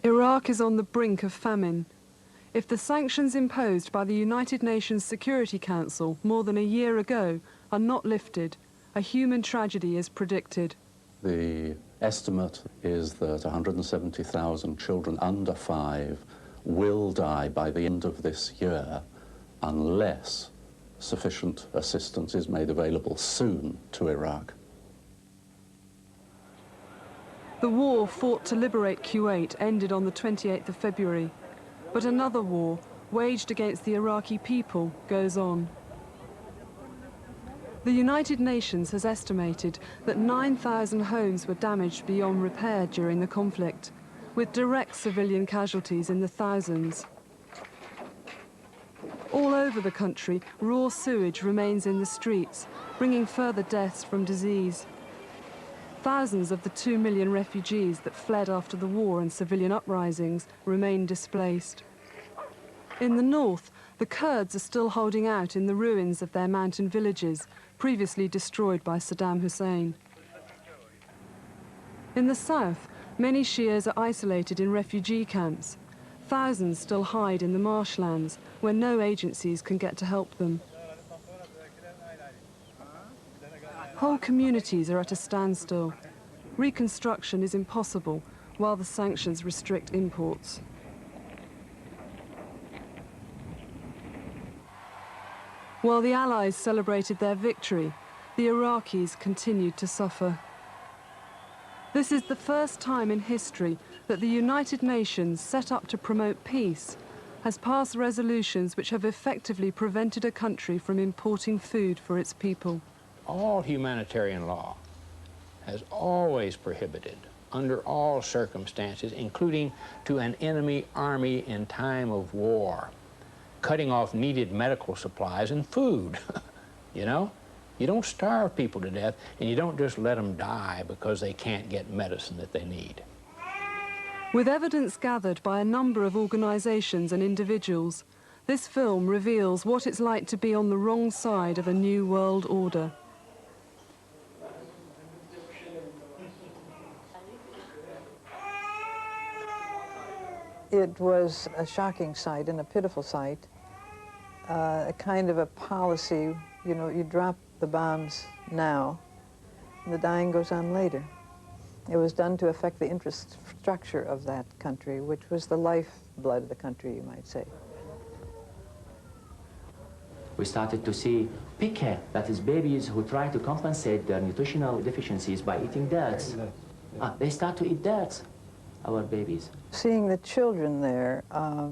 Iraq is on the brink of famine. If the sanctions imposed by the United Nations Security Council more than a year ago are not lifted, a human tragedy is predicted. The estimate is that 170,000 children under 5 will die by the end of this year unless sufficient assistance is made available soon to Iraq. The war fought to liberate Kuwait ended on the 28th of February, but another war, waged against the Iraqi people, goes on. The United Nations has estimated that 9,000 homes were damaged beyond repair during the conflict, with direct civilian casualties in the thousands. All over the country, raw sewage remains in the streets, bringing further deaths from disease. Thousands of the 2 million refugees that fled after the war and civilian uprisings remain displaced. In the north, the Kurds are still holding out in the ruins of their mountain villages, previously destroyed by Saddam Hussein. In the south, many Shias are isolated in refugee camps. Thousands still hide in the marshlands, where no agencies can get to help them. Whole communities are at a standstill. Reconstruction is impossible while the sanctions restrict imports. While the Allies celebrated their victory, the Iraqis continued to suffer. This is the first time in history that the United Nations, set up to promote peace, has passed resolutions which have effectively prevented a country from importing food for its people. All humanitarian law has always prohibited, under all circumstances, including to an enemy army in time of war, cutting off needed medical supplies and food. You know? You don't starve people to death, and you don't just let them die because they can't get medicine that they need. With evidence gathered by a number of organizations and individuals, this film reveals what it's like to be on the wrong side of a new world order. It was a shocking sight and a pitiful sight, a kind of a policy, you know, you drop the bombs now, and the dying goes on later. It was done to affect the infrastructure of that country, which was the lifeblood of the country, you might say. We started to see PK, that is babies who try to compensate their nutritional deficiencies by eating dirt. They start to eat dirt, our babies. Seeing the children there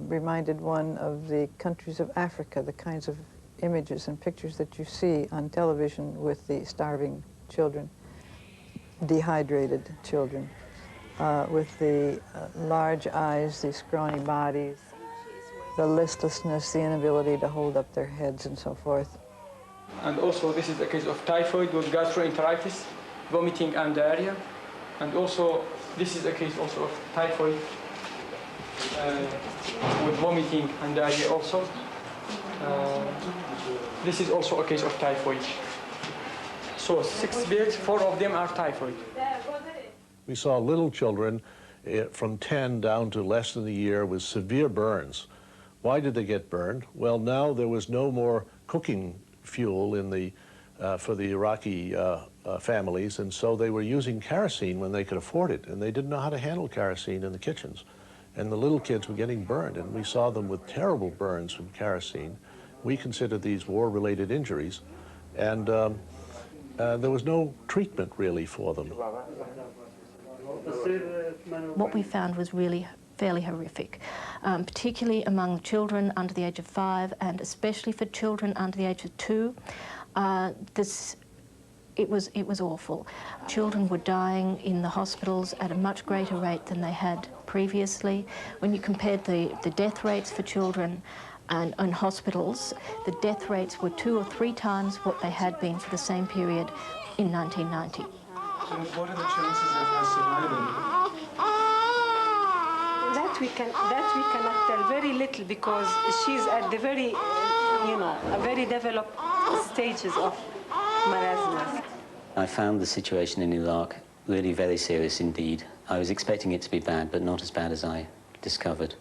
reminded one of the countries of Africa, the kinds of images and pictures that you see on television with the starving children, dehydrated children, with the large eyes, the scrawny bodies, the listlessness, the inability to hold up their heads and so forth. And also this is a case of typhoid with gastroenteritis, vomiting and diarrhea. And also this is a case also of typhoid with vomiting and diarrhea also. This is also a case of typhoid. So 6 birds, 4 of them are typhoid. We saw little children from 10 down to less than a year with severe burns. Why did they get burned? Well, now there was no more cooking fuel in the, for the Iraqi families, and so they were using kerosene when they could afford it, and they didn't know how to handle kerosene in the kitchens. And the little kids were getting burned, and we saw them with terrible burns from kerosene. We considered these war-related injuries, and there was no treatment really for them. What we found was really fairly horrific, particularly among children under the age of 5 and especially for children under the age of 2. It was awful. Children were dying in the hospitals at a much greater rate than they had previously. When you compared the death rates for children and in hospitals, the death rates were 2 or 3 times what they had been for the same period in 1990. And what are the chances of her surviving? That we cannot tell. Very little, because she's at the very, very developed stages of marasmus. I found the situation in Iraq really very serious indeed. I was expecting it to be bad, but not as bad as I discovered.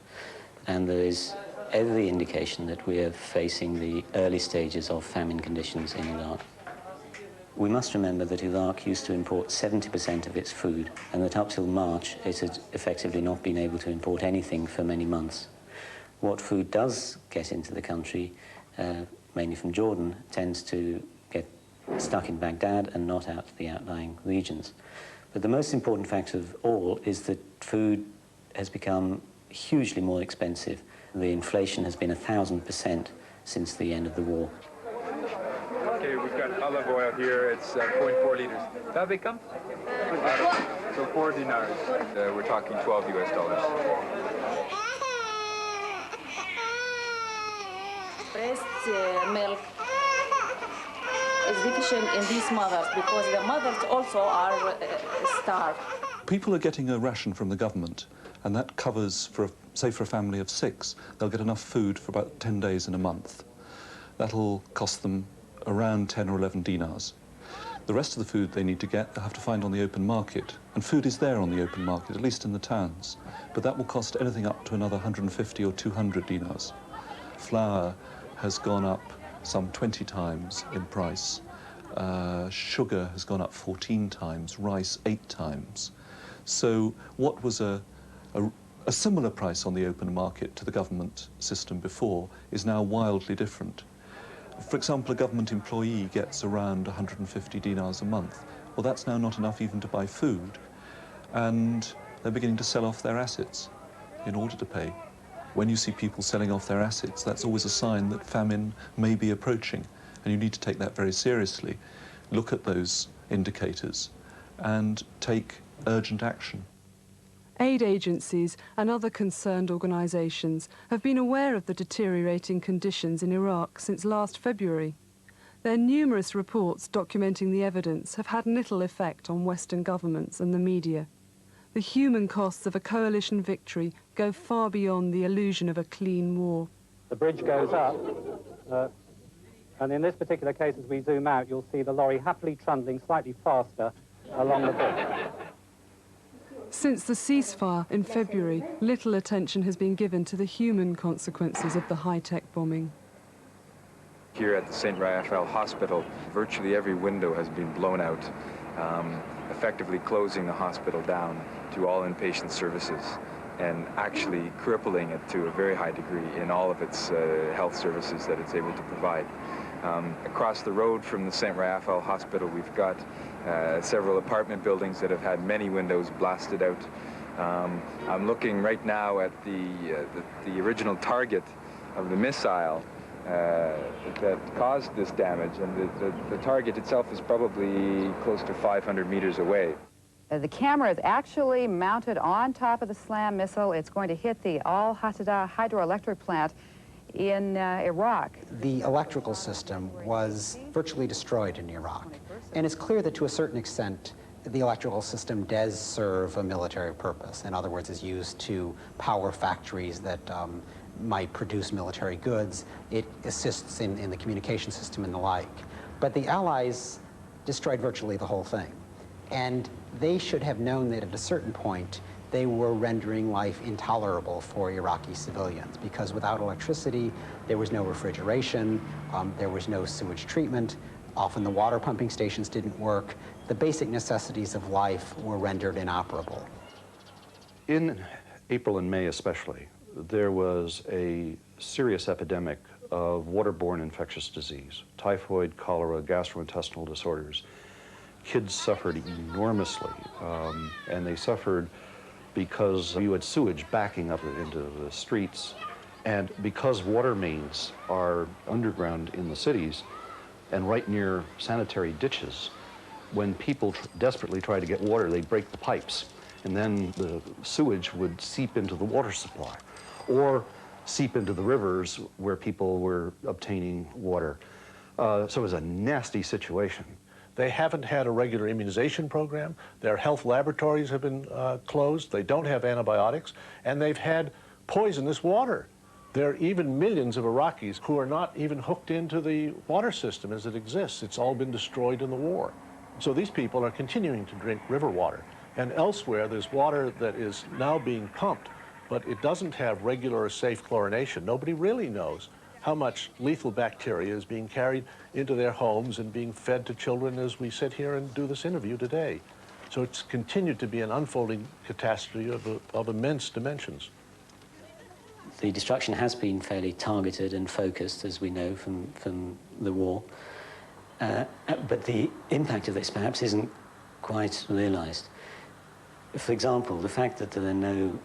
And there is every indication that we are facing the early stages of famine conditions in Iraq. We must remember that Iraq used to import 70% of its food, and that up till March it had effectively not been able to import anything for many months. What food does get into the country, mainly from Jordan, tends to get stuck in Baghdad and not out to the outlying regions. But the most important factor of all is that food has become hugely more expensive. The inflation has been 1,000% since the end of the war. Okay, we've got olive oil here. It's 0.4 liters. That become? So 4 dinars. We're talking $12 US. Breast milk is deficient in these mothers because the mothers also are starved. People are getting a ration from the government, and that covers, say for a family of 6, they'll get enough food for about 10 days in a month. That'll cost them around 10 or 11 dinars. The rest of the food they need to get, they'll have to find on the open market. And food is there on the open market, at least in the towns. But that will cost anything up to another 150 or 200 dinars. Flour has gone up some 20 times in price. Sugar has gone up 14 times, rice 8 times. So what was a similar price on the open market to the government system before is now wildly different. For example, a government employee gets around 150 dinars a month. Well, that's now not enough even to buy food, and they're beginning to sell off their assets in order to pay. When you see people selling off their assets, that's always a sign that famine may be approaching, and you need to take that very seriously. Look at those indicators and take urgent action. Aid agencies and other concerned organisations have been aware of the deteriorating conditions in Iraq since last February. Their numerous reports documenting the evidence have had little effect on Western governments and the media. The human costs of a coalition victory go far beyond the illusion of a clean war. The bridge goes up, and in this particular case, as we zoom out, you'll see the lorry happily trundling slightly faster along the bridge. Since the ceasefire in February, little attention has been given to the human consequences of the high-tech bombing. Here at the St. Raphael Hospital, virtually every window has been blown out, effectively closing the hospital down to all inpatient services and actually crippling it to a very high degree in all of its health services that it's able to provide. Across the road from the St. Raphael Hospital, we've got several apartment buildings that have had many windows blasted out. I'm looking right now at the original target of the missile that caused this damage, and the target itself is probably close to 500 meters away. The camera is actually mounted on top of the SLAM missile. It's going to hit the Al-Hatada hydroelectric plant in Iraq. The electrical system was virtually destroyed in Iraq, and it's clear that to a certain extent the electrical system does serve a military purpose. In other words, is used to power factories that might produce military goods. It assists in the communication system and the like. But the Allies destroyed virtually the whole thing, and they should have known that at a certain point they were rendering life intolerable for Iraqi civilians, because without electricity, there was no refrigeration, there was no sewage treatment, often the water pumping stations didn't work. The basic necessities of life were rendered inoperable. In April and May especially, there was a serious epidemic of waterborne infectious disease, typhoid, cholera, gastrointestinal disorders. Kids suffered enormously, and they suffered because you had sewage backing up into the streets, and because water mains are underground in the cities and right near sanitary ditches, when people desperately try to get water, they break the pipes, and then the sewage would seep into the water supply or seep into the rivers where people were obtaining water. So it was a nasty situation. They haven't had a regular immunization program. Their health laboratories have been closed. They don't have antibiotics, and they've had poisonous water. There are even millions of Iraqis who are not even hooked into the water system as it exists. It's all been destroyed in the war. So these people are continuing to drink river water. And elsewhere, there's water that is now being pumped but it doesn't have regular or safe chlorination. Nobody really knows how much lethal bacteria is being carried into their homes and being fed to children as we sit here and do this interview today. So it's continued to be an unfolding catastrophe of immense dimensions. The destruction has been fairly targeted and focused, as we know from the war. But the impact of this perhaps isn't quite realized. For example, the fact that there are no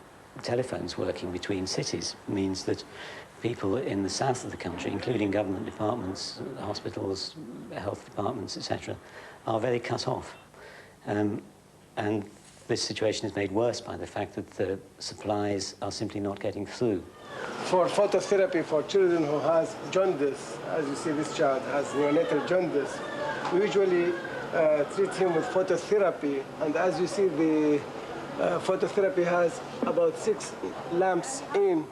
telephones working between cities means that people in the south of the country, including government departments, hospitals, health departments, etc., are very cut off. And this situation is made worse by the fact that the supplies are simply not getting through. For phototherapy for children who has jaundice, as you see this child has neonatal jaundice, we usually treat him with phototherapy, and as you see the phototherapy has about 6 lamps in.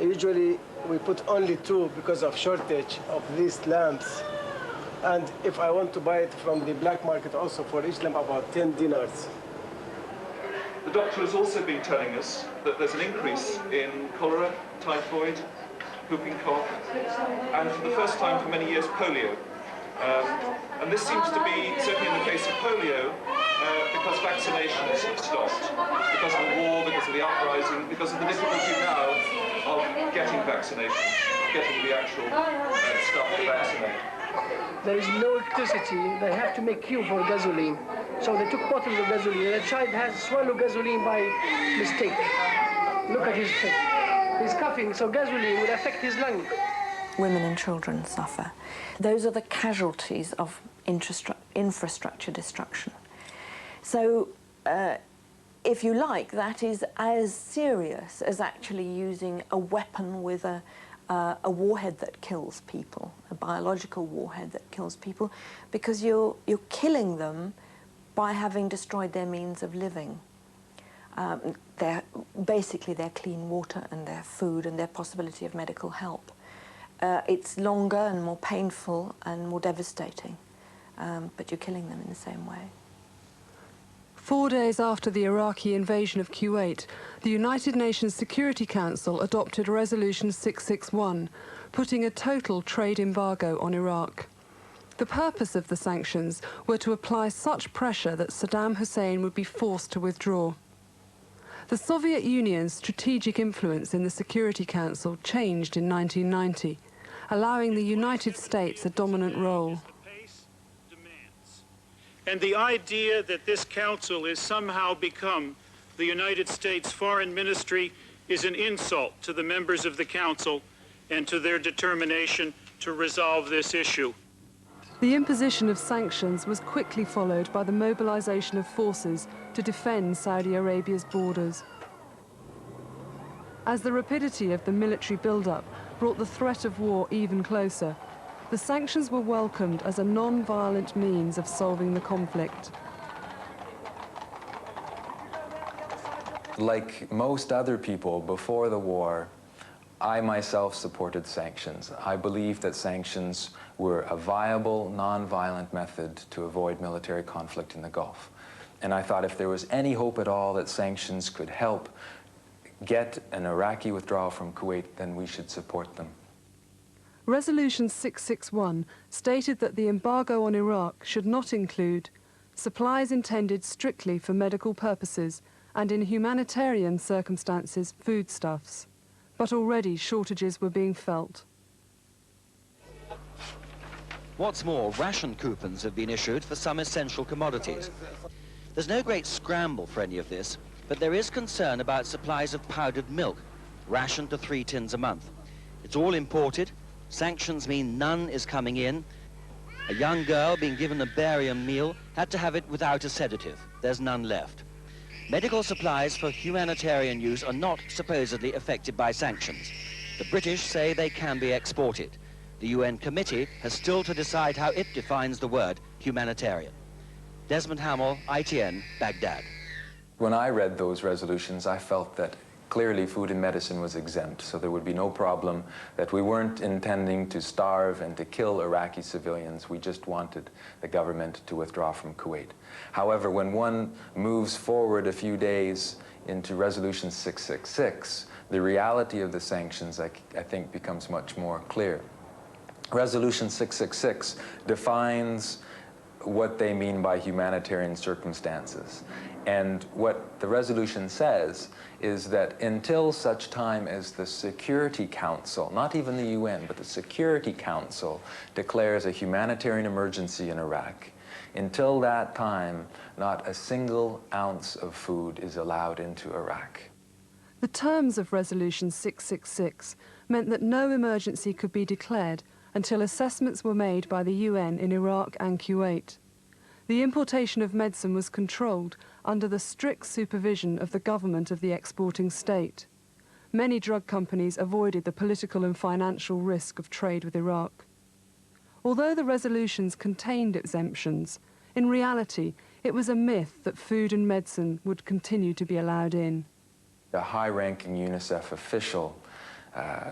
Usually we put only 2 because of shortage of these lamps. And if I want to buy it from the black market also, for each lamp about 10 dinars. The doctor has also been telling us that there's an increase in cholera, typhoid, whooping cough, and for the first time for many years, polio. And this seems to be, certainly in the case of polio, because vaccinations have stopped, because of the war, because of the uprising, because of the difficulty now of getting vaccinations, getting the actual stuff to vaccinate. There is no electricity. They have to make queue for gasoline. So they took bottles of gasoline, and the child has swallowed gasoline by mistake. Look at his face. He's coughing, so gasoline would affect his lung. Women and children suffer. Those are the casualties of infrastructure destruction. So, if you like, that is as serious as actually using a weapon with a warhead that kills people, a biological warhead that kills people, because you're killing them by having destroyed their means of living. Basically their clean water and their food and their possibility of medical help. It's longer and more painful and more devastating, but you're killing them in the same way. 4 days after the Iraqi invasion of Kuwait, the United Nations Security Council adopted Resolution 661, putting a total trade embargo on Iraq. The purpose of the sanctions were to apply such pressure that Saddam Hussein would be forced to withdraw. The Soviet Union's strategic influence in the Security Council changed in 1990, allowing the United States a dominant role. And the idea that this council has somehow become the United States Foreign Ministry is an insult to the members of the council and to their determination to resolve this issue. The imposition of sanctions was quickly followed by the mobilization of forces to defend Saudi Arabia's borders. As the rapidity of the military build-up brought the threat of war even closer, the sanctions were welcomed as a non-violent means of solving the conflict. Like most other people before the war, I myself supported sanctions. I believed that sanctions were a viable, non-violent method to avoid military conflict in the Gulf. And I thought if there was any hope at all that sanctions could help get an Iraqi withdrawal from Kuwait, then we should support them. Resolution 661 stated that the embargo on Iraq should not include supplies intended strictly for medical purposes and in humanitarian circumstances foodstuffs. But already shortages were being felt. What's more, ration coupons have been issued for some essential commodities. There's no great scramble for any of this, but there is concern about supplies of powdered milk, rationed to 3 tins a month. It's all imported. Sanctions mean none is coming in. A young girl being given a barium meal had to have it without a sedative. There's none left. Medical supplies for humanitarian use are not supposedly affected by sanctions. The British say they can be exported. The UN committee has still to decide how it defines the word humanitarian. Desmond Hamill, ITN, Baghdad. When I read those resolutions, I felt that Clearly, food and medicine was exempt, so there would be no problem that we weren't intending to starve and to kill Iraqi civilians. We just wanted the government to withdraw from Kuwait. However, when one moves forward a few days into Resolution 666, the reality of the sanctions, I think, becomes much more clear. Resolution 666 defines what they mean by humanitarian circumstances. And what the resolution says is that until such time as the Security Council, not even the UN, but the Security Council declares a humanitarian emergency in Iraq, until that time, not a single ounce of food is allowed into Iraq. The terms of Resolution 666 meant that no emergency could be declared until assessments were made by the UN in Iraq and Kuwait. The importation of medicine was controlled under the strict supervision of the government of the exporting state. Many drug companies avoided the political and financial risk of trade with Iraq. Although the resolutions contained exemptions, in reality it was a myth that food and medicine would continue to be allowed in. A high-ranking UNICEF official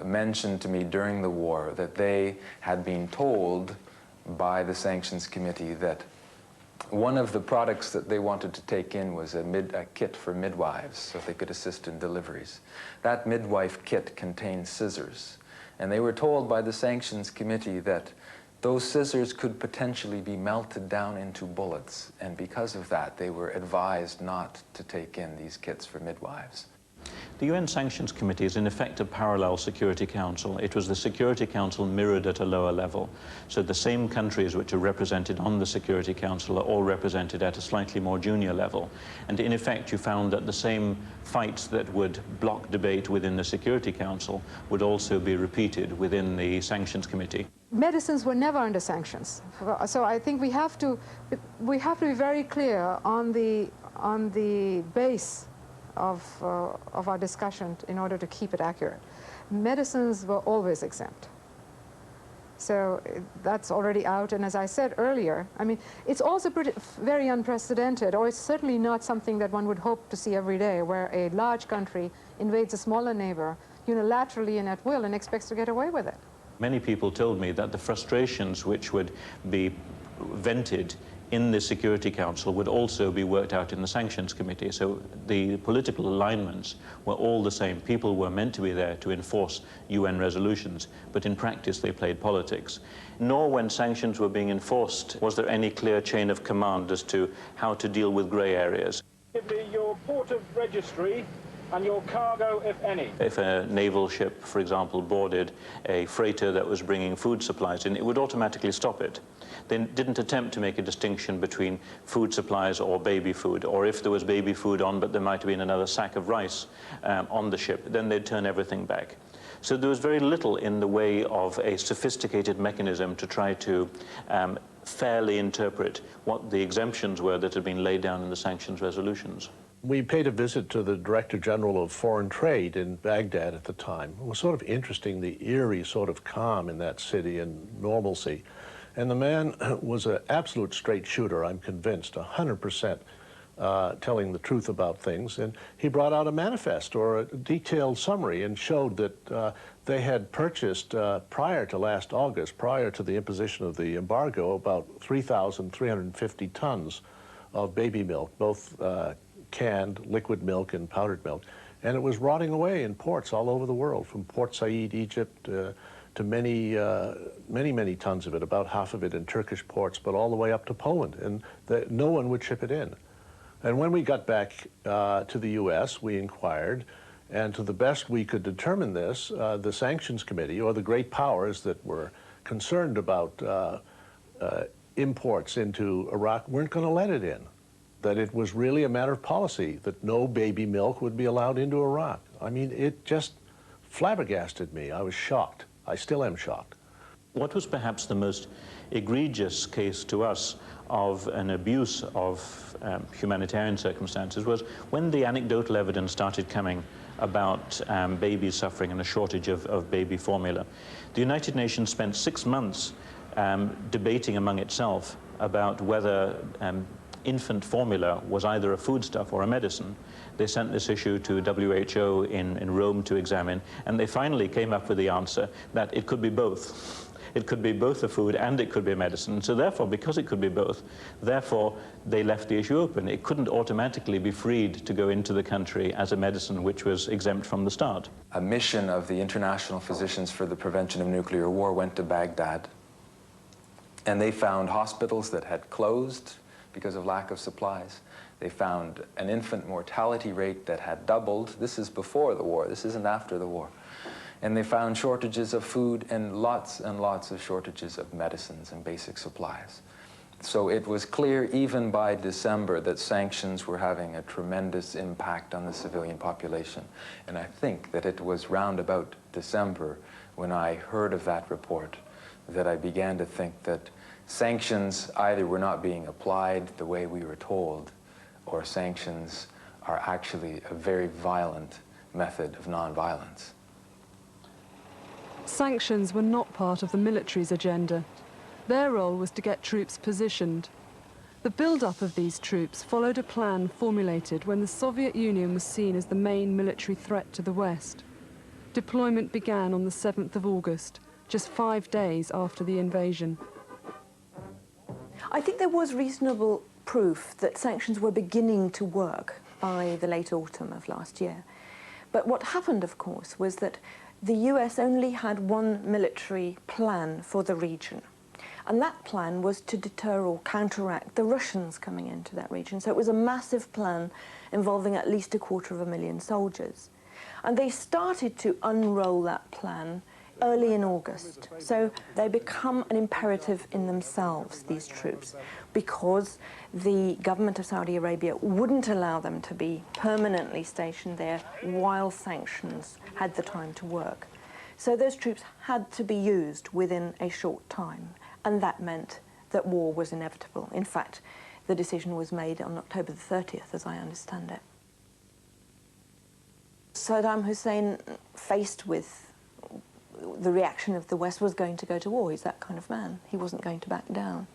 mentioned to me during the war that they had been told by the Sanctions Committee that one of the products that they wanted to take in was a kit for midwives so they could assist in deliveries. That midwife kit contained scissors, and they were told by the Sanctions Committee that those scissors could potentially be melted down into bullets, and because of that they were advised not to take in these kits for midwives. The UN Sanctions Committee is in effect a parallel Security Council. It was the Security Council mirrored at a lower level. So the same countries which are represented on the Security Council are all represented at a slightly more junior level. And in effect, you found that the same fights that would block debate within the Security Council would also be repeated within the Sanctions Committee. Medicines were never under sanctions. So I think we have to be very clear on the base of our discussion in order to keep it accurate. Medicines were always exempt. So that's already out, and as I said earlier, I mean, it's also very unprecedented, or it's certainly not something that one would hope to see every day, where a large country invades a smaller neighbor unilaterally and at will and expects to get away with it. Many people told me that the frustrations which would be vented in the Security Council would also be worked out in the Sanctions Committee. So the political alignments were all the same. People were meant to be there to enforce UN resolutions, but in practice they played politics. Nor when sanctions were being enforced was there any clear chain of command as to how to deal with grey areas. Your port of registry and your cargo, if any. If a naval ship, for example, boarded a freighter that was bringing food supplies in, it would automatically stop it. They didn't attempt to make a distinction between food supplies or baby food, or if there was baby food on, but there might have been another sack of rice on the ship, then they'd turn everything back. So there was very little in the way of a sophisticated mechanism to try to fairly interpret what the exemptions were that had been laid down in the sanctions resolutions. We paid a visit to the Director General of Foreign Trade in Baghdad at the time. It was sort of interesting, the eerie sort of calm in that city and normalcy. And the man was an absolute straight shooter, I'm convinced, 100% telling the truth about things. And he brought out a manifest or a detailed summary and showed that they had purchased, prior to last August, prior to the imposition of the embargo, about 3,350 tons of baby milk, both canned liquid milk and powdered milk. And it was rotting away in ports all over the world, from Port Said, Egypt, to many tons of it, about half of it in Turkish ports, but all the way up to Poland, and no one would ship it in. And when we got back to the US, we inquired, and to the best we could determine this, the Sanctions Committee, or the great powers that were concerned about imports into Iraq, weren't going to let it in. That it was really a matter of policy, that no baby milk would be allowed into Iraq. I mean, it just flabbergasted me. I was shocked. I still am shocked. What was perhaps the most egregious case to us of an abuse of humanitarian circumstances was when the anecdotal evidence started coming about babies suffering and a shortage of baby formula. The United Nations spent 6 months debating among itself about whether infant formula was either a foodstuff or a medicine. They sent this issue to WHO in Rome to examine, and they finally came up with the answer that it could be both. It could be both a food and it could be a medicine. So therefore, because it could be both, therefore they left the issue open. It couldn't automatically be freed to go into the country as a medicine which was exempt from the start. A mission of the International Physicians for the Prevention of Nuclear War went to Baghdad, and they found hospitals that had closed because of lack of supplies. They found an infant mortality rate that had doubled. This is before the war, this isn't after the war. And they found shortages of food and lots of shortages of medicines and basic supplies. So it was clear even by December that sanctions were having a tremendous impact on the civilian population. And I think that it was round about December when I heard of that report that I began to think that sanctions either were not being applied the way we were told, or sanctions are actually a very violent method of nonviolence. Sanctions were not part of the military's agenda. Their role was to get troops positioned. The build-up of these troops followed a plan formulated when the Soviet Union was seen as the main military threat to the West. Deployment began on the 7th of August, just 5 days after the invasion. I think there was reasonable proof that sanctions were beginning to work by the late autumn of last year. But what happened, of course, was that the US only had one military plan for the region. And that plan was to deter or counteract the Russians coming into that region. So it was a massive plan involving at least 250,000 soldiers. And they started to unroll that plan early in August. So they become an imperative in themselves, these troops, because the government of Saudi Arabia wouldn't allow them to be permanently stationed there while sanctions had the time to work. So those troops had to be used within a short time, and that meant that war was inevitable. In fact, the decision was made on October the 30th, as I understand it. Saddam Hussein, faced with the reaction of the West, was going to go to war. He's that kind of man. He wasn't going to back down.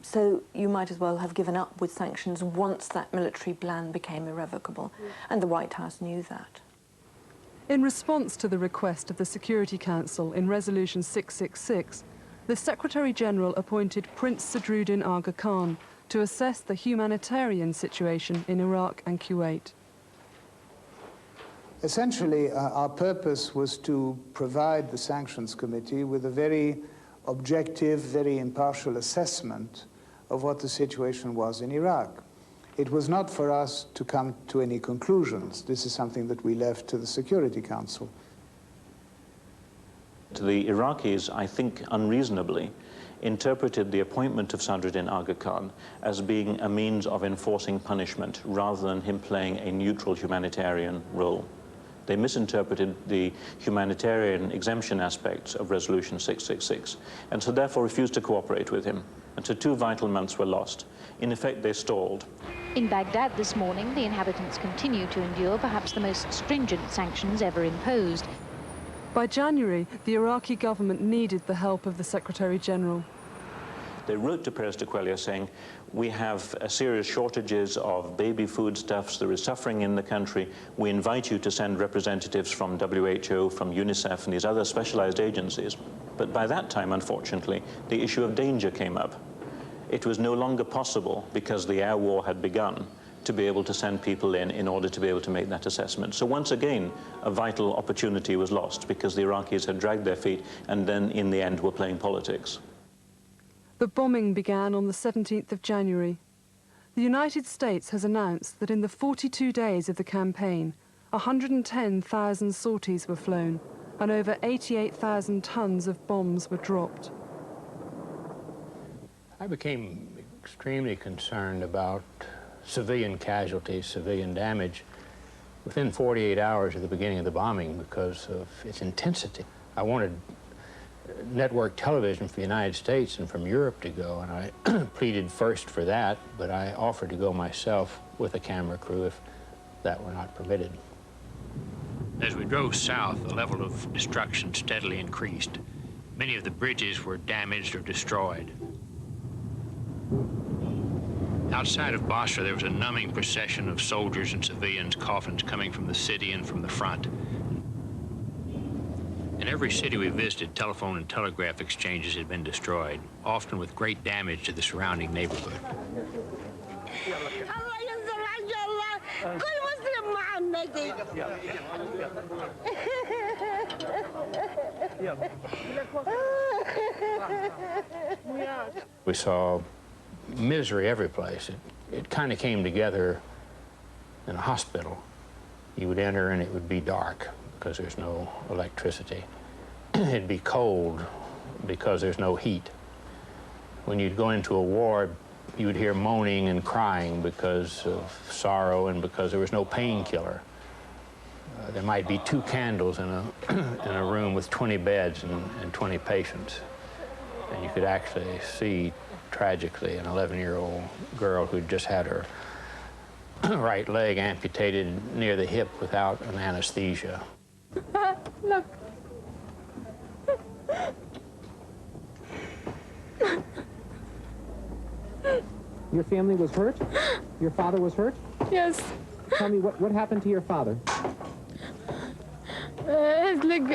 So you might as well have given up with sanctions once that military plan became irrevocable, and the White House knew that. In response to the request of the Security Council in Resolution 666, the Secretary-General appointed Prince Sadruddin Aga Khan to assess the humanitarian situation in Iraq and Kuwait. Essentially, our purpose was to provide the Sanctions Committee with a very objective, very impartial assessment of what the situation was in Iraq. It was not for us to come to any conclusions. This is something that we left to the Security Council. The Iraqis, I think unreasonably, interpreted the appointment of Sadruddin Aga Khan as being a means of enforcing punishment rather than him playing a neutral humanitarian role. They misinterpreted the humanitarian exemption aspects of Resolution 666, and so therefore refused to cooperate with him. And so 2 vital months were lost. In effect, they stalled. In Baghdad this morning, the inhabitants continue to endure perhaps the most stringent sanctions ever imposed. By January, the Iraqi government needed the help of the Secretary-General. They wrote to Perez de Cuellar saying, we have serious shortages of baby foodstuffs, there is suffering in the country, we invite you to send representatives from WHO, from UNICEF and these other specialized agencies. But by that time, unfortunately, the issue of danger came up. It was no longer possible, because the air war had begun, to be able to send people in order to be able to make that assessment. So once again, a vital opportunity was lost, because the Iraqis had dragged their feet and then in the end were playing politics. The bombing began on the 17th of January. The United States has announced that in the 42 days of the campaign, 110,000 sorties were flown and over 88,000 tons of bombs were dropped. I became extremely concerned about civilian casualties, civilian damage, within 48 hours of the beginning of the bombing because of its intensity. I wanted network television for the United States and from Europe to go, and I pleaded first for that, but I offered to go myself with a camera crew if that were not permitted. As we drove south, the level of destruction steadily increased. Many of the bridges were damaged or destroyed. Outside of Basra, there was a numbing procession of soldiers and civilians, coffins coming from the city and from the front. In every city we visited, telephone and telegraph exchanges had been destroyed, often with great damage to the surrounding neighborhood. We saw misery every place. It kind of came together in a hospital. You would enter and it would be dark because there's no electricity. It'd be cold because there's no heat. When you'd go into a ward, you would hear moaning and crying because of sorrow and because there was no painkiller. There might be 2 candles in a room with 20 beds and 20 patients. And you could actually see, tragically, an 11-year-old girl who'd just had her right leg amputated near the hip without an anesthesia. Look. Your family was hurt? Your father was hurt? Yes. Tell me, what happened to your father? His leg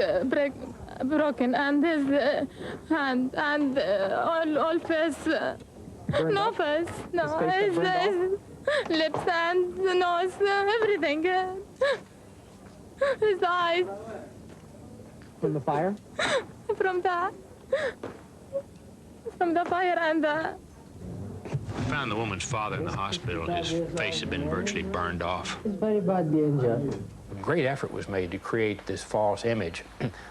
broken and his hand and all face. No face. No, his lips and the nose, everything. His eyes. From the fire? From the fire and the... We found the woman's father in the hospital. His face had been virtually burned off. It's very badly injured. A great effort was made to create this false image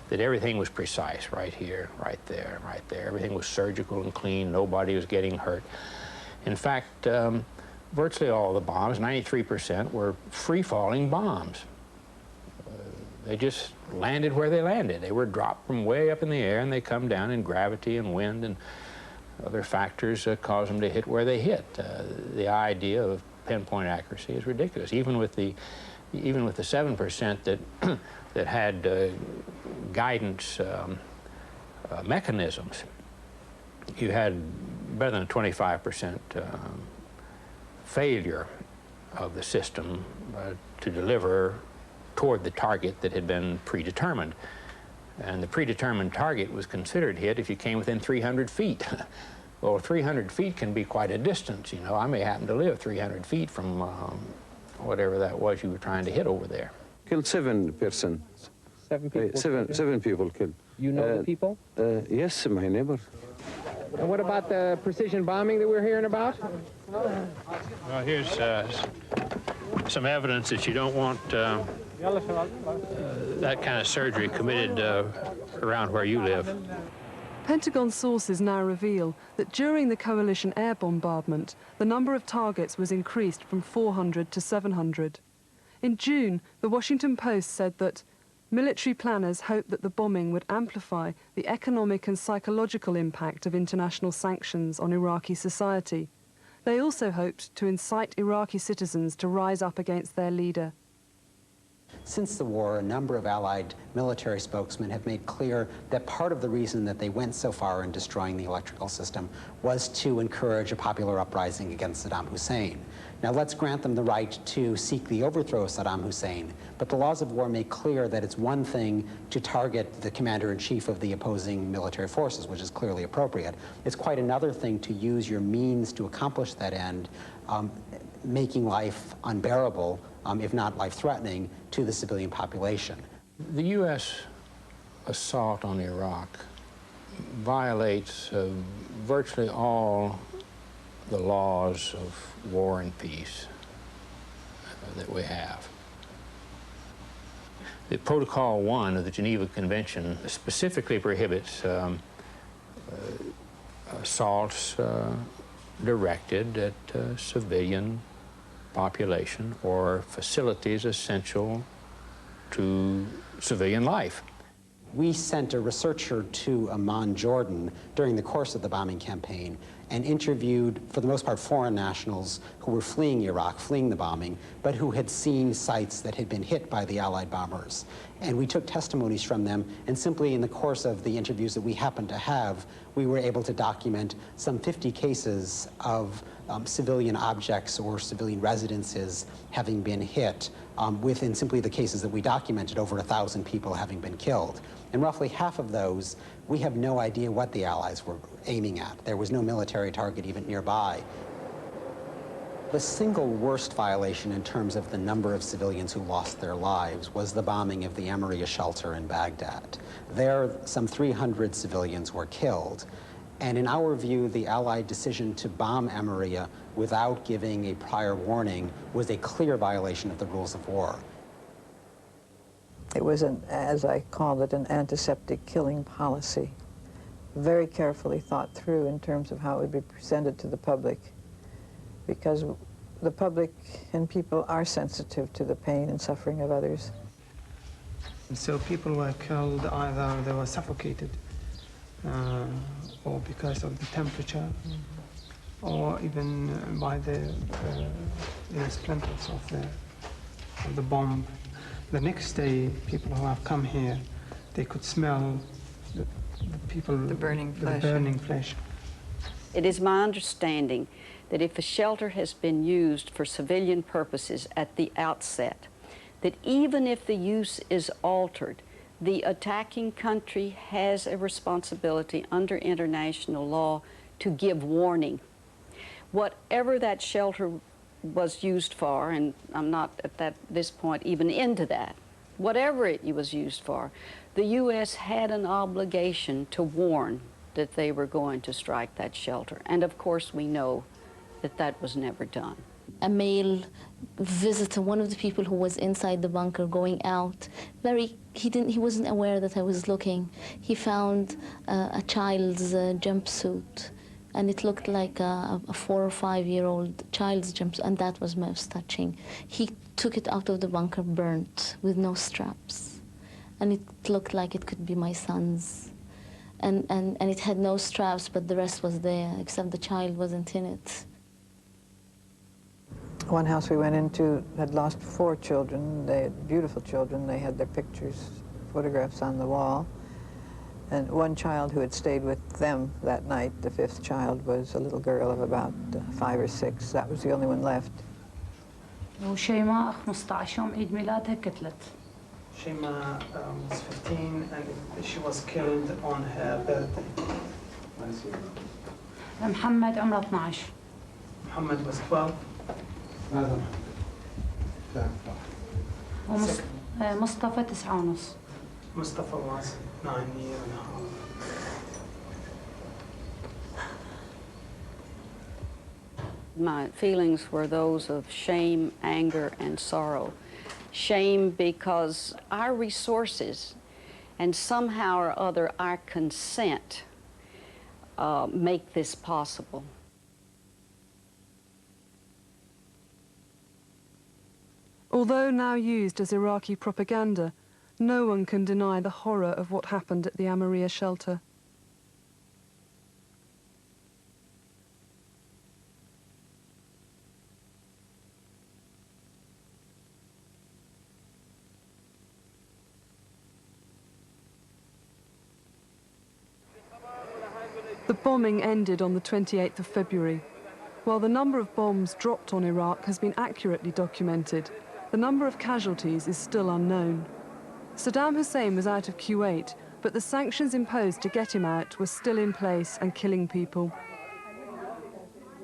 that everything was precise, right here, right there, right there. Everything was surgical and clean. Nobody was getting hurt. In fact, virtually all the bombs, 93%, were free-falling bombs. They just landed where they landed. They were dropped from way up in the air, and they come down in gravity and wind and other factors cause them to hit where they hit. The idea of pinpoint accuracy is ridiculous. Even with the 7% that had guidance mechanisms, you had better than a 25% failure of the system to deliver toward the target that had been predetermined. And the predetermined target was considered hit if you came within 300 feet. Well, 300 feet can be quite a distance, you know. I may happen to live 300 feet from whatever that was you were trying to hit over there. Killed 7 persons. 7 people? Seven people killed. You know the people? Yes, my neighbor. And what about the precision bombing that we're hearing about? Well, here's some evidence that you don't want that kind of surgery committed around where you live. Pentagon sources now reveal that during the coalition air bombardment, the number of targets was increased from 400 to 700. In June, the Washington Post said that military planners hoped that the bombing would amplify the economic and psychological impact of international sanctions on Iraqi society. They also hoped to incite Iraqi citizens to rise up against their leader. Since the war, a number of Allied military spokesmen have made clear that part of the reason that they went so far in destroying the electrical system was to encourage a popular uprising against Saddam Hussein. Now, let's grant them the right to seek the overthrow of Saddam Hussein, but the laws of war make clear that it's one thing to target the commander-in-chief of the opposing military forces, which is clearly appropriate. It's quite another thing to use your means to accomplish that end, making life unbearable, if not life-threatening, to the civilian population. The U.S. assault on Iraq violates virtually all the laws of war and peace that we have. The Protocol 1 of the Geneva Convention specifically prohibits assaults directed at civilian population or facilities essential to civilian life. We sent a researcher to Amman, Jordan, during the course of the bombing campaign and interviewed, for the most part, foreign nationals who were fleeing Iraq, fleeing the bombing, but who had seen sites that had been hit by the Allied bombers. And we took testimonies from them, and simply in the course of the interviews that we happened to have, we were able to document some 50 cases of civilian objects or civilian residences having been hit, within simply the cases that we documented, over 1,000 people having been killed. And roughly half of those, we have no idea what the Allies were aiming at. There was no military target even nearby. The single worst violation in terms of the number of civilians who lost their lives was the bombing of the Amariya shelter in Baghdad. There, some 300 civilians were killed. And in our view, the Allied decision to bomb Amariya without giving a prior warning was a clear violation of the rules of war. It was, as I called it, an antiseptic killing policy, very carefully thought through in terms of how it would be presented to the public, because the public and people are sensitive to the pain and suffering of others. So people were killed, either they were suffocated, or because of the temperature, or even by the splinters of the bomb. The next day, people who have come here, they could smell the burning flesh. It is my understanding that if a shelter has been used for civilian purposes at the outset, that even if the use is altered, the attacking country has a responsibility under international law to give warning. Whatever that shelter was used for, and I'm not at this point even into that, whatever it was used for, the U.S. had an obligation to warn that they were going to strike that shelter. And of course we know that that was never done. A male visitor, one of the people who was inside the bunker going out, he wasn't aware that I was looking. He found a child's jumpsuit, and it looked like a 4 or 5 year old child's jumpsuit, and that was most touching. He took it out of the bunker burnt with no straps, and it looked like it could be my son's. And it had no straps, but the rest was there, except the child wasn't in it. One house we went into had lost 4 children. They had beautiful children. They had their pictures, photographs on the wall. And one child who had stayed with them that night, the 5th child, was a little girl of about 5 or 6. That was the only one left. وشيماء 15 يوم عيد ميلادها قتلت. Shema was 15 and she was killed on her birthday. محمد عمره 12. Muhammad was 12. ومصطفى 9 ونص. Mustafa was 9 years and a half. My feelings were those of shame, anger, and sorrow. Shame because our resources and somehow or other our consent make this possible. Although now used as Iraqi propaganda, no one can deny the horror of what happened at the Amariya shelter. The bombing ended on the 28th of February. While the number of bombs dropped on Iraq has been accurately documented, the number of casualties is still unknown. Saddam Hussein was out of Kuwait, but the sanctions imposed to get him out were still in place and killing people.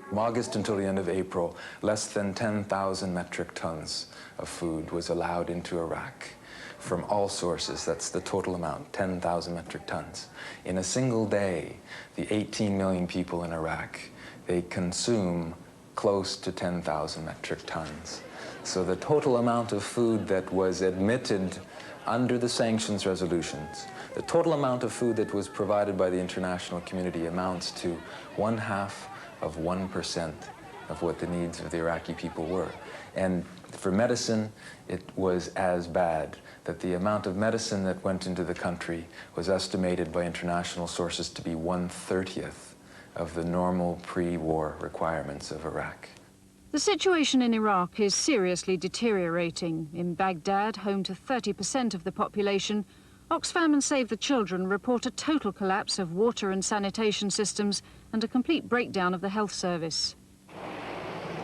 From August until the end of April, less than 10,000 metric tons of food was allowed into Iraq. From all sources, that's the total amount, 10,000 metric tons. In a single day, the 18 million people in Iraq, they consume close to 10,000 metric tons. So the total amount of food that was admitted under the sanctions resolutions, the total amount of food that was provided by the international community amounts to 0.5% of what the needs of the Iraqi people were. And for medicine, it was as bad, that the amount of medicine that went into the country was estimated by international sources to be 1/30 of the normal pre-war requirements of Iraq. The situation in Iraq is seriously deteriorating. In Baghdad, home to 30% of the population, Oxfam and Save the Children report a total collapse of water and sanitation systems and a complete breakdown of the health service.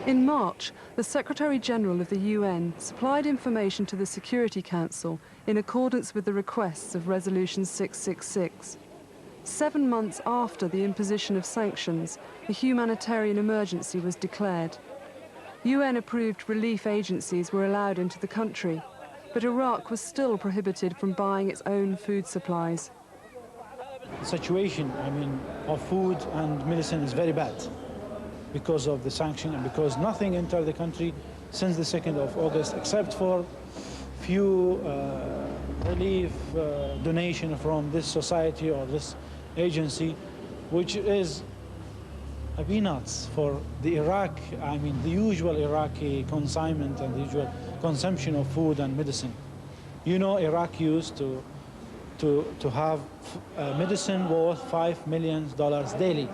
In March, the Secretary-General of the UN supplied information to the Security Council in accordance with the requests of Resolution 666. 7 months after the imposition of sanctions, a humanitarian emergency was declared. UN-approved relief agencies were allowed into the country, but Iraq was still prohibited from buying its own food supplies. The situation, of food and medicine is very bad because of the sanction and because nothing entered the country since the 2nd of August except for few relief donation from this society or this agency, which is peanuts for the Iraq, the usual Iraqi consignment and the usual consumption of food and medicine. You know, Iraq used to have medicine worth $5 million daily.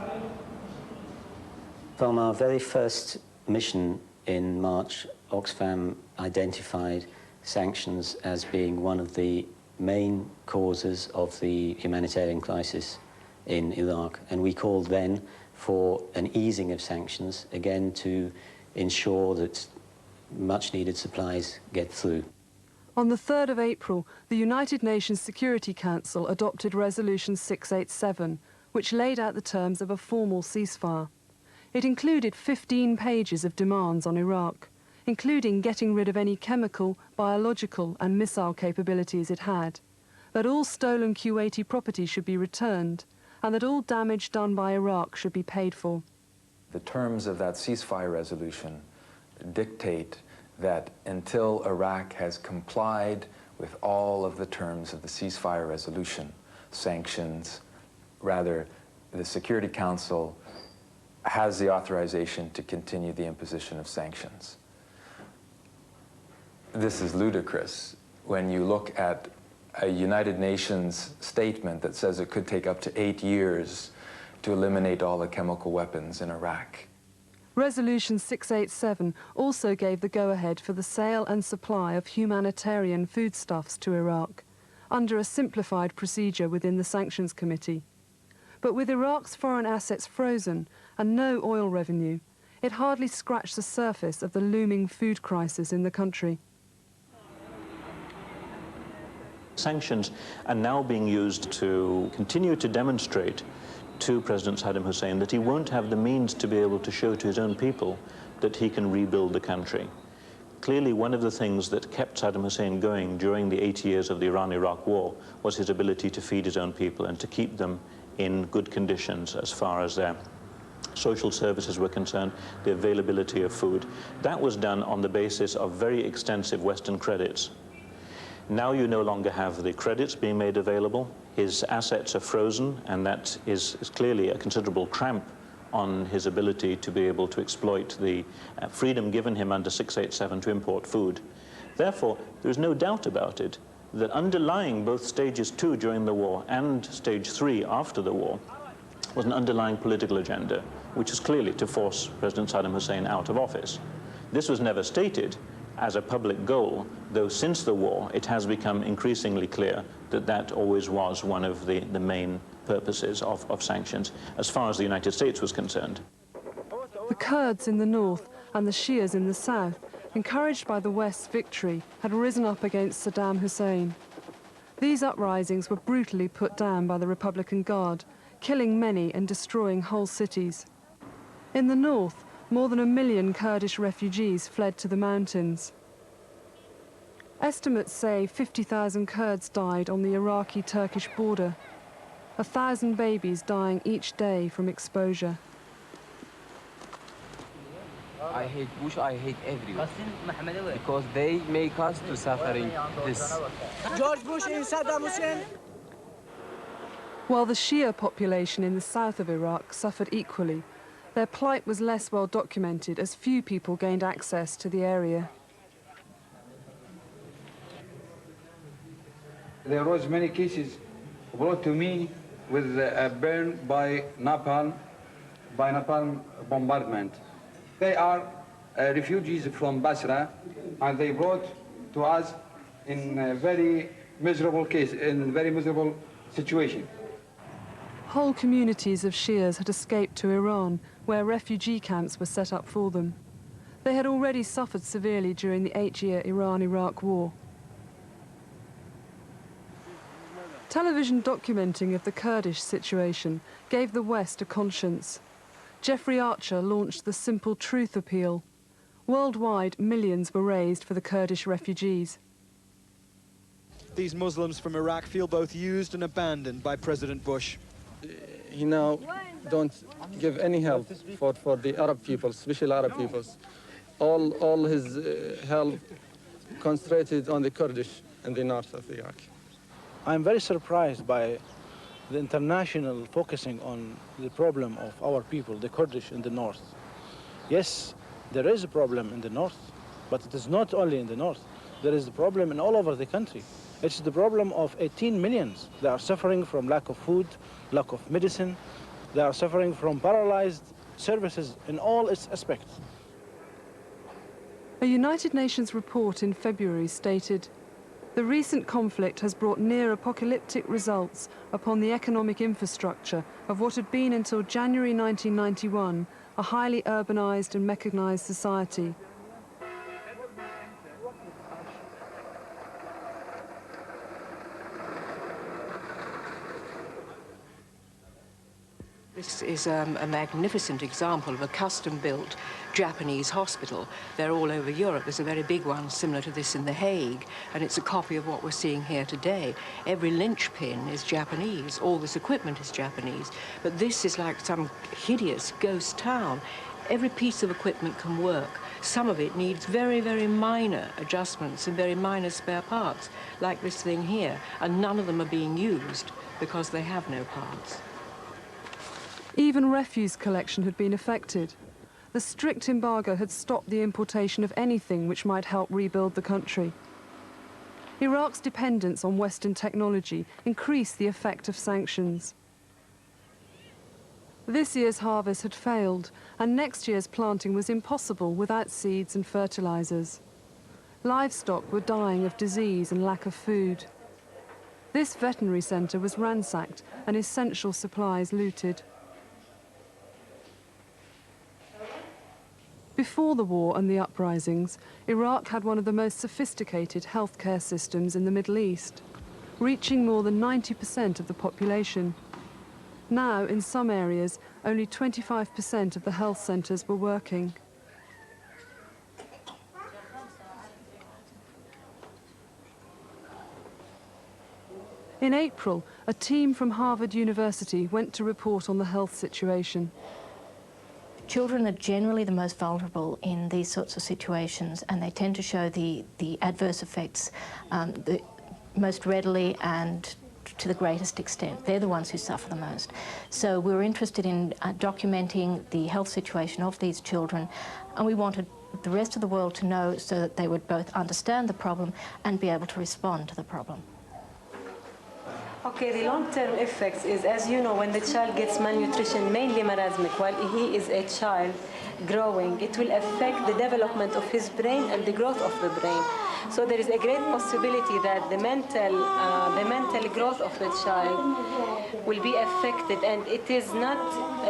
From our very first mission in March, Oxfam identified sanctions as being one of the main causes of the humanitarian crisis in Iraq, and we called then for an easing of sanctions, again to ensure that much-needed supplies get through. On the 3rd of April, the United Nations Security Council adopted Resolution 687, which laid out the terms of a formal ceasefire. It included 15 pages of demands on Iraq, including getting rid of any chemical, biological and missile capabilities it had, that all stolen Kuwaiti property should be returned, and that all damage done by Iraq should be paid for. The terms of that ceasefire resolution dictate that until Iraq has complied with all of the terms of the ceasefire resolution, the Security Council has the authorization to continue the imposition of sanctions. This is ludicrous when you look at a United Nations statement that says it could take up to 8 years to eliminate all the chemical weapons in Iraq. Resolution 687 also gave the go-ahead for the sale and supply of humanitarian foodstuffs to Iraq, under a simplified procedure within the Sanctions Committee. But with Iraq's foreign assets frozen and no oil revenue, it hardly scratched the surface of the looming food crisis in the country. Sanctions are now being used to continue to demonstrate to President Saddam Hussein that he won't have the means to be able to show to his own people that he can rebuild the country. Clearly, one of the things that kept Saddam Hussein going during the 8 years of the Iran-Iraq war was his ability to feed his own people and to keep them in good conditions as far as their social services were concerned, the availability of food. That was done on the basis of very extensive Western credits. Now you no longer have the credits being made available. His assets are frozen, and that is clearly a considerable cramp on his ability to be able to exploit the freedom given him under 687 to import food. Therefore, there is no doubt about it that underlying both stages 2 during the war and stage 3 after the war was an underlying political agenda, which is clearly to force President Saddam Hussein out of office. This was never stated as a public goal, though since the war it has become increasingly clear that that always was one of the main purposes of sanctions, as far as the United States was concerned. The Kurds in the north and the Shias in the south, encouraged by the West's victory, had risen up against Saddam Hussein. These uprisings were brutally put down by the Republican Guard, killing many and destroying whole cities. In the north, more than 1 million Kurdish refugees fled to the mountains. Estimates say 50,000 Kurds died on the Iraqi-Turkish border, 1,000 babies dying each day from exposure. I hate Bush, I hate everyone, because they make us to suffering this. George Bush and Saddam Hussein. While the Shia population in the south of Iraq suffered equally, their plight was less well documented as few people gained access to the area. There was many cases brought to me with burn by napalm bombardment. They are refugees from Basra, and they brought to us in a very miserable case, in a very miserable situation. Whole communities of Shias had escaped to Iran, where refugee camps were set up for them. They had already suffered severely during the 8-year Iran-Iraq war. Television documenting of the Kurdish situation gave the West a conscience. Jeffrey Archer launched the Simple Truth Appeal. Worldwide, millions were raised for the Kurdish refugees. These Muslims from Iraq feel both used and abandoned by President Bush. He now don't give any help for the Arab peoples, especially Arab peoples. All his help concentrated on the Kurdish in the north of Iraq. I'm very surprised by the international focusing on the problem of our people, the Kurdish in the north. Yes, there is a problem in the north, but it is not only in the north. There is a problem in all over the country. It's the problem of 18 million. They are suffering from lack of food, lack of medicine. They are suffering from paralyzed services in all its aspects. A United Nations report in February stated, "The recent conflict has brought near-apocalyptic results upon the economic infrastructure of what had been until January 1991 a highly urbanized and mechanized society." This is a magnificent example of a custom-built Japanese hospital. They're all over Europe. There's a very big one similar to this in The Hague, and it's a copy of what we're seeing here today. Every linchpin is Japanese. All this equipment is Japanese. But this is like some hideous ghost town. Every piece of equipment can work. Some of it needs very, very minor adjustments and very minor spare parts, like this thing here, and none of them are being used because they have no parts. Even refuse collection had been affected. The strict embargo had stopped the importation of anything which might help rebuild the country. Iraq's dependence on Western technology increased the effect of sanctions. This year's harvest had failed, and next year's planting was impossible without seeds and fertilizers. Livestock were dying of disease and lack of food. This veterinary centre was ransacked and essential supplies looted. Before the war and the uprisings, Iraq had one of the most sophisticated healthcare systems in the Middle East, reaching more than 90% of the population. Now, in some areas, only 25% of the health centres were working. In April, a team from Harvard University went to report on the health situation. Children are generally the most vulnerable in these sorts of situations, and they tend to show the adverse effects the most readily and to the greatest extent. They're the ones who suffer the most. So we were interested in documenting the health situation of these children, and we wanted the rest of the world to know so that they would both understand the problem and be able to respond to the problem. Okay, the long-term effects is, as you know, when the child gets malnutrition, mainly marasmic, while he is a child growing, it will affect the development of his brain and the growth of the brain. So there is a great possibility that the mental growth of the child will be affected, and it is not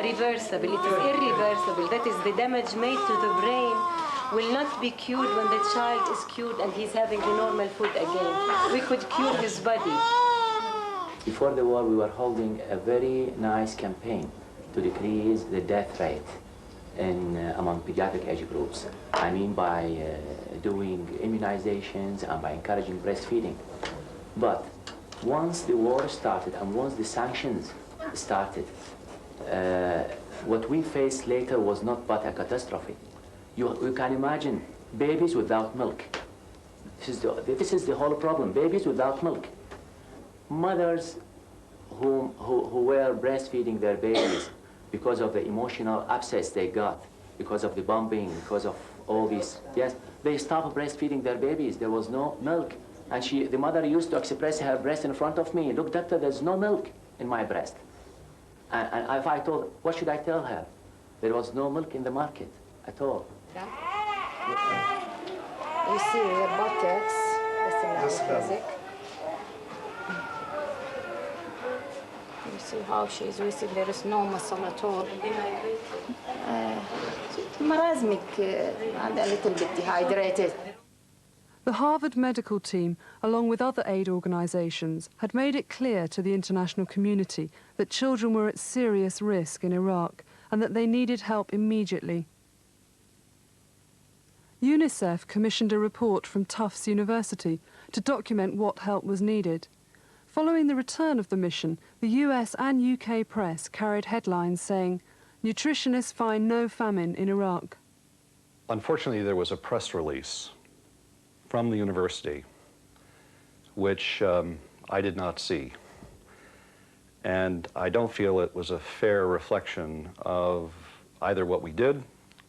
reversible, it is irreversible. That is, the damage made to the brain will not be cured when the child is cured and he's having the normal food again. We could cure his body. Before the war, we were holding a very nice campaign to decrease the death rate among pediatric age groups. I mean by doing immunizations and by encouraging breastfeeding. But once the war started and once the sanctions started, what we faced later was not but a catastrophe. You can imagine babies without milk. This is the whole problem, babies without milk. Mothers who were breastfeeding their babies because of the emotional upsets they got, because of the bombing, because of all this, yes, they stopped breastfeeding their babies. There was no milk. And the mother used to express her breast in front of me. Look, doctor, there's no milk in my breast. And if I told, what should I tell her? There was no milk in the market at all. You see the buttocks, that's the music. You see how she's wasting, there is no muscle at all. مرازمك and a little bit dehydrated. The Harvard medical team, along with other aid organisations, had made it clear to the international community that children were at serious risk in Iraq and that they needed help immediately. UNICEF commissioned a report from Tufts University to document what help was needed. Following the return of the mission, the US and UK press carried headlines saying, "Nutritionists find no famine in Iraq." Unfortunately, there was a press release from the university which I did not see. And I don't feel it was a fair reflection of either what we did,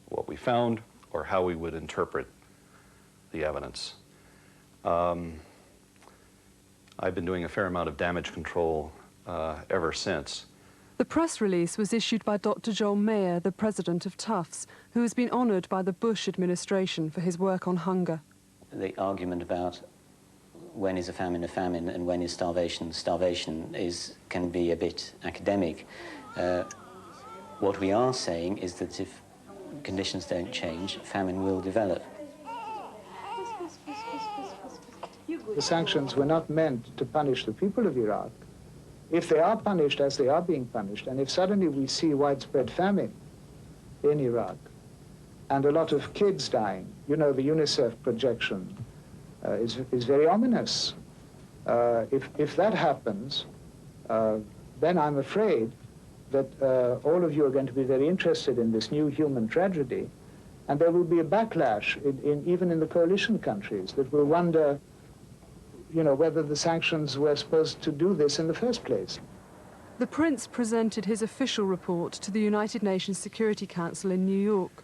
what we found, or how we would interpret the evidence. I've been doing a fair amount of damage control ever since. The press release was issued by Dr. Joel Mayer, the president of Tufts, who has been honoured by the Bush administration for his work on hunger. The argument about when is a famine and when is starvation can be a bit academic. What we are saying is that if conditions don't change, famine will develop. The sanctions were not meant to punish the people of Iraq. If they are punished as they are being punished, and if suddenly we see widespread famine in Iraq and a lot of kids dying, you know, the UNICEF projection is very ominous. If that happens, then I'm afraid that all of you are going to be very interested in this new human tragedy, and there will be a backlash even in the coalition countries that will wonder, you know, whether the sanctions were supposed to do this in the first place. The Prince presented his official report to the United Nations Security Council in New York.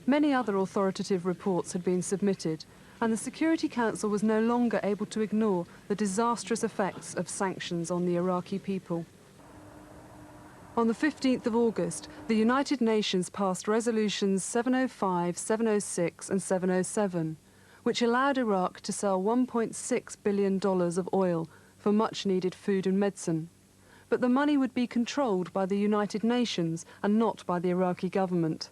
Many other authoritative reports had been submitted, and the Security Council was no longer able to ignore the disastrous effects of sanctions on the Iraqi people. On the 15th of August, the United Nations passed resolutions 705, 706 and 707, which allowed Iraq to sell $1.6 billion of oil for much-needed food and medicine. But the money would be controlled by the United Nations and not by the Iraqi government.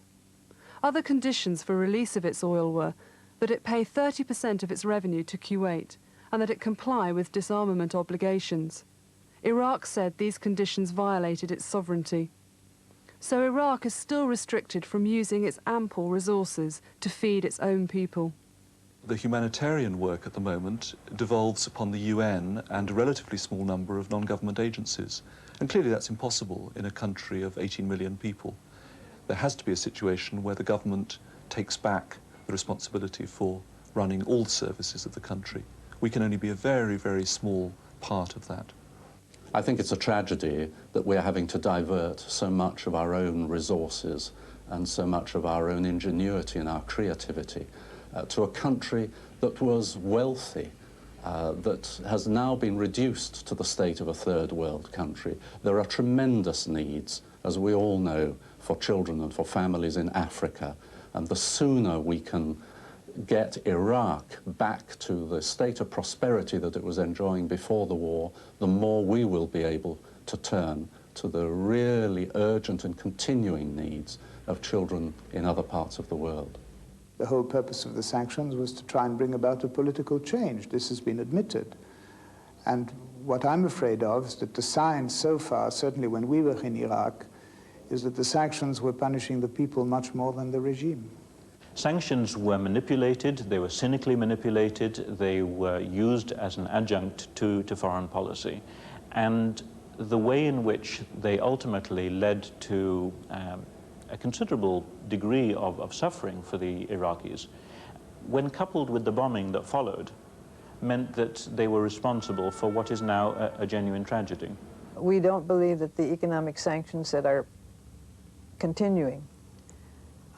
Other conditions for release of its oil were that it pay 30% of its revenue to Kuwait and that it comply with disarmament obligations. Iraq said these conditions violated its sovereignty. So Iraq is still restricted from using its ample resources to feed its own people. The humanitarian work at the moment devolves upon the UN and a relatively small number of non-government agencies. And clearly that's impossible in a country of 18 million people. There has to be a situation where the government takes back the responsibility for running all services of the country. We can only be a very, very small part of that. I think it's a tragedy that we're having to divert so much of our own resources and so much of our own ingenuity and our creativity to a country that was wealthy, that has now been reduced to the state of a third world country. There are tremendous needs, as we all know, for children and for families in Africa, and the sooner we can get Iraq back to the state of prosperity that it was enjoying before the war, the more we will be able to turn to the really urgent and continuing needs of children in other parts of the world. The whole purpose of the sanctions was to try and bring about a political change. This has been admitted. And what I'm afraid of is that the signs so far, certainly when we were in Iraq, is that the sanctions were punishing the people much more than the regime. Sanctions were manipulated, they were cynically manipulated, they were used as an adjunct to foreign policy. And the way in which they ultimately led to a considerable degree of suffering for the Iraqis, when coupled with the bombing that followed, meant that they were responsible for what is now a genuine tragedy. We don't believe that the economic sanctions that are continuing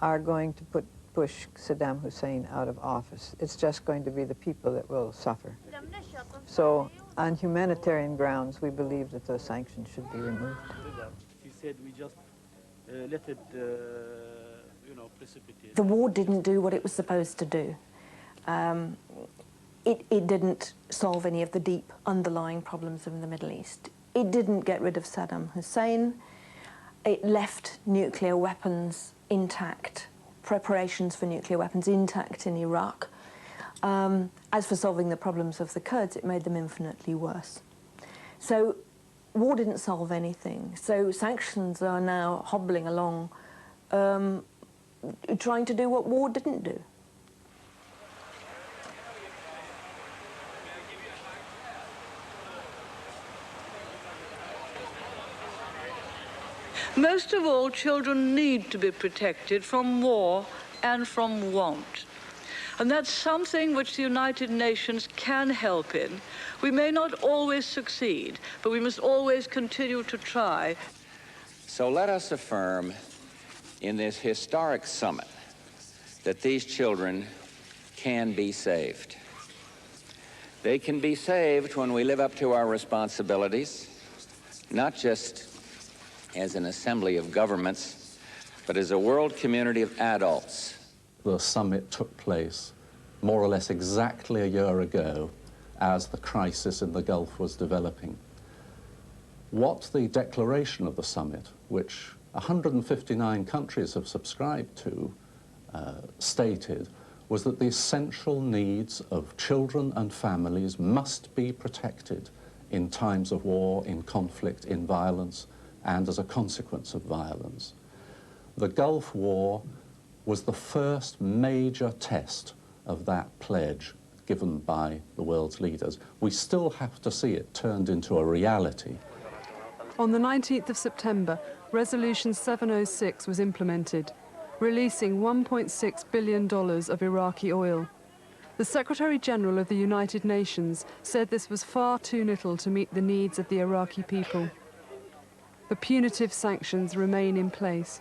are going to push Saddam Hussein out of office. It's just going to be the people that will suffer. So on humanitarian grounds, we believe that those sanctions should be removed. She said we just let it, precipitate. The war didn't do what it was supposed to do. It didn't solve any of the deep underlying problems in the Middle East. It didn't get rid of Saddam Hussein. It left nuclear weapons intact preparations for nuclear weapons intact in Iraq. As for solving the problems of the Kurds, it made them infinitely worse. So war didn't solve anything. So sanctions are now hobbling along, trying to do what war didn't do. Most of all, children need to be protected from war and from want. And that's something which the United Nations can help in. We may not always succeed, but we must always continue to try. So let us affirm in this historic summit that these children can be saved. They can be saved when we live up to our responsibilities, not just as an assembly of governments, but as a world community of adults. The summit took place more or less exactly a year ago as the crisis in the Gulf was developing. What the declaration of the summit, which 159 countries have subscribed to, stated was that the essential needs of children and families must be protected in times of war, in conflict, in violence, and as a consequence of violence. The Gulf War was the first major test of that pledge given by the world's leaders. We still have to see it turned into a reality. On the 19th of September, Resolution 706 was implemented, releasing $1.6 billion of Iraqi oil. The Secretary-General of the United Nations said this was far too little to meet the needs of the Iraqi people. The punitive sanctions remain in place.